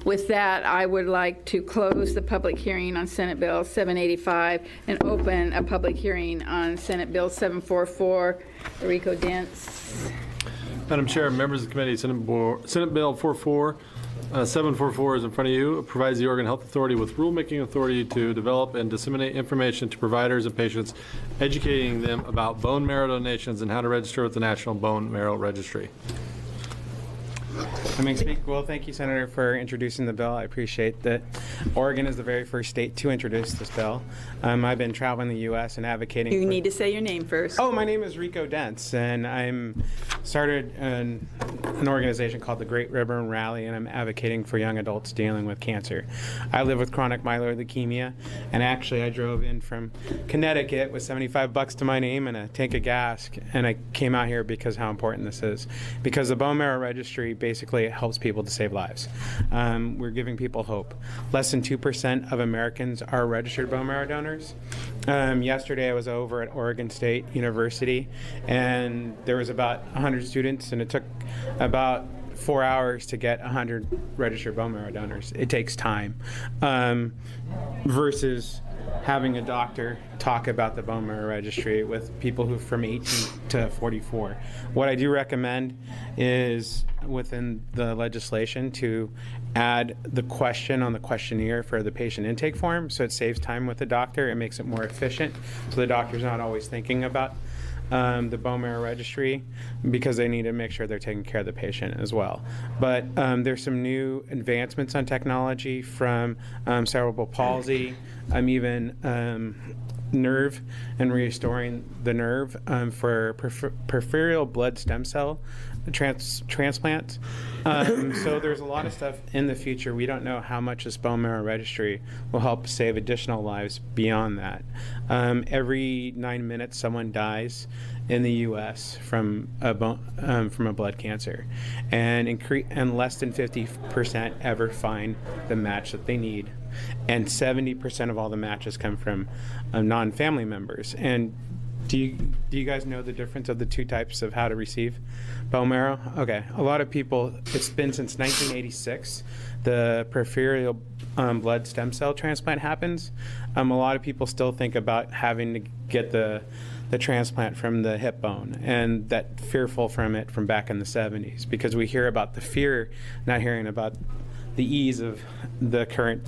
With that, I would like to close the public hearing on Senate Bill 785 and open a public hearing on Senate Bill 744. Rico Dence. Madam Chair, members of the committee, Senate Bill 744 is in front of you. It provides the Oregon Health Authority with rulemaking authority to develop and disseminate information to providers and patients, educating them about bone marrow donations and how to register with the National Bone Marrow Registry. Well, thank you, Senator, for introducing the bill. I appreciate that. Oregon is the very first state to introduce this bill. I've been traveling the U.S. and advocating. You need to say your name first. Oh, my name is Rico Dence, and I'm started an organization called the Great River and Rally, and I'm advocating for young adults dealing with cancer. I live with chronic myeloid leukemia, and actually I drove in from Connecticut with $75 to my name and a tank of gas, and I came out here because how important this is. Because the bone marrow registry basically helps people to save lives. We're giving people hope. Less than 2% of Americans are registered bone marrow donors. Yesterday I was over at Oregon State University, and there was about 100 students, and it took about 4 hours to get 100 registered bone marrow donors. It takes time versus having a doctor talk about the bone marrow registry with people who from 18 to 44. What I do recommend is within the legislation to add the question on the questionnaire for the patient intake form, so it saves time with the doctor. It makes it more efficient, so the doctor's not always thinking about the bone marrow registry, because they need to make sure they're taking care of the patient as well. But there's some new advancements on technology from cerebral palsy, even nerve and restoring the nerve for peripheral blood stem cell transplants. So there's a lot of stuff in the future. We don't know how much this bone marrow registry will help save additional lives beyond that. Every 9 minutes, someone dies in the U.S. from a blood cancer, and less than 50% ever find the match that they need, and 70% of all the matches come from non-family members. And do you guys know the difference of the two types of how to receive bone marrow? Okay, a lot of people, it's been since 1986, the peripheral blood stem cell transplant happens. A lot of people still think about having to get the transplant from the hip bone, and that fearful from it from back in the 70s, because we hear about the fear, not hearing about the ease of the current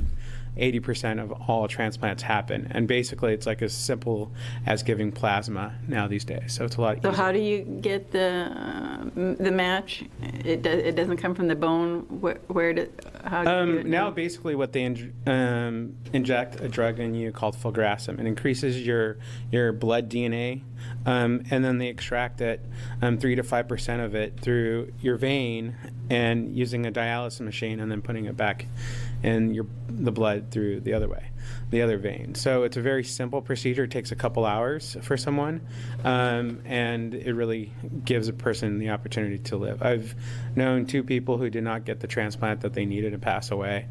80% of all transplants happen. And basically it's like as simple as giving plasma now these days. So it's a lot easier. So how do you get the match? It doesn't come from the bone? How do you get it? Now basically what they inject a drug in you called filgrastim. It increases your blood DNA, and then they extract it, 3 to 5% of it through your vein, and using a dialysis machine, and then putting it back in the blood through the other way, the other vein. So it's a very simple procedure. It takes a couple hours for someone, and it really gives a person the opportunity to live. I've known 2 people who did not get the transplant that they needed and pass away.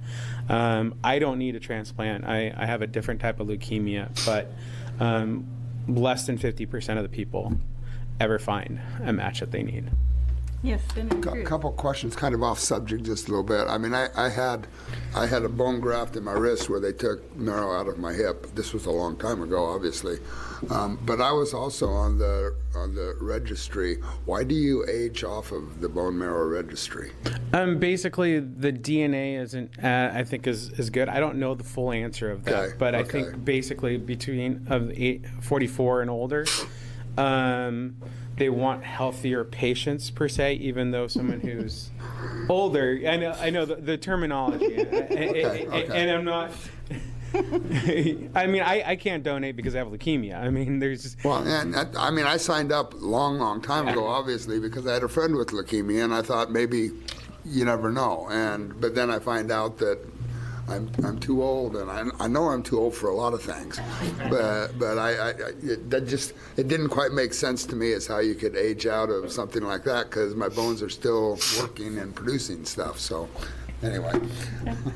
I don't need a transplant. I have a different type of leukemia, but less than 50% of the people ever find a match that they need. Yes, a couple questions, kind of off subject just a little bit. I mean, I had a bone graft in my wrist where they took marrow out of my hip. This was a long time ago, obviously, but I was also on the registry. Why do you age off of the bone marrow registry? Basically, the DNA isn't, I think, is good. I don't know the full answer of that, but I think basically between 44 and older, they want healthier patients per se, even though someone who's older, I know the terminology, and I'm not. I mean, I can't donate because I have leukemia. I mean, there's. Well, and I mean, I signed up long time ago, obviously, because I had a friend with leukemia, and I thought maybe you never know. But then I find out that I'm too old, and I know I'm too old for a lot of things, but it didn't quite make sense to me as how you could age out of something like that, because my bones are still working and producing stuff. So anyway,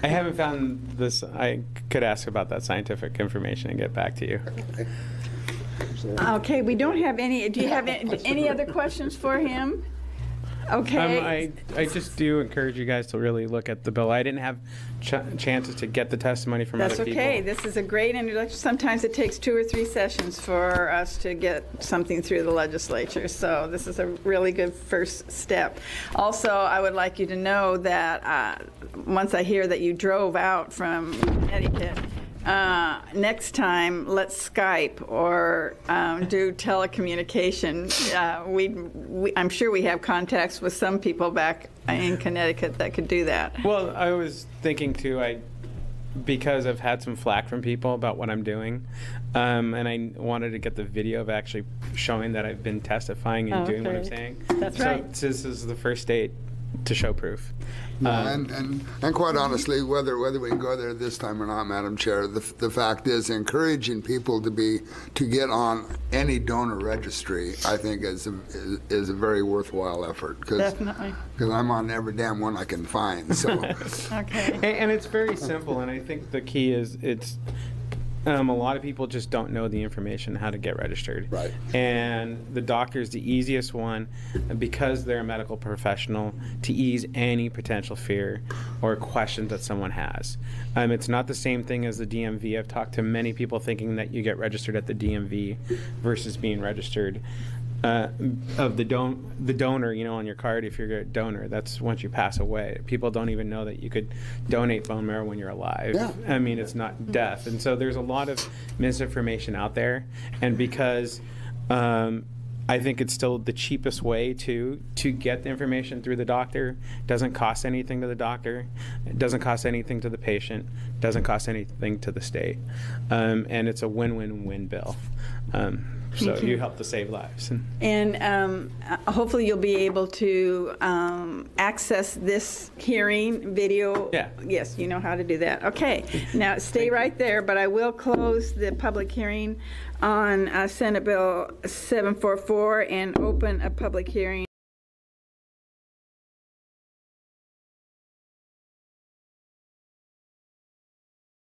I haven't found this. I could ask about that scientific information and get back to you. Okay, we don't have any. Do you have any other questions for him? Okay. I just do encourage you guys to really look at the bill. I didn't have chances to get the testimony from That's other people. okay. This is a great introduction. Sometimes it takes 2 or 3 sessions for us to get something through the legislature, so this is a really good first step. Also, I would like you to know that once I hear that you drove out from Connecticut, next time, let's Skype or do telecommunication. I'm sure we have contacts with some people back in Connecticut that could do that. Well, I was thinking too, because I've had some flack from people about what I'm doing, and I wanted to get the video of actually showing that I've been testifying and doing what I'm Okay. saying. That's right. So this is the first state to show proof. And quite honestly, whether we can go there this time or not, Madam Chair, the fact is encouraging people to get on any donor registry, I think is a very worthwhile effort. Definitely. Because I'm on every damn one I can find. So Okay. And it's very simple, and I think the key is a lot of people just don't know the information how to get registered. Right. And the doctor is the easiest one because they're a medical professional to ease any potential fear or questions that someone has. It's not the same thing as the DMV. I've talked to many people thinking that you get registered at the DMV versus being registered of the donor, on your card. If you're a donor, that's once you pass away. People don't even know that you could donate bone marrow when you're alive. Yeah. I mean, it's not death. And so there's a lot of misinformation out there. And because I think it's still the cheapest way to get the information through the doctor. It doesn't cost anything to the doctor. It doesn't cost anything to the patient. It doesn't cost anything to the state. And it's a win-win-win bill. So you help to save lives. And hopefully you'll be able to access this hearing video. Yeah. Yes, you know how to do that. Okay. Now, stay right there, but I will close the public hearing on Senate Bill 744 and open a public hearing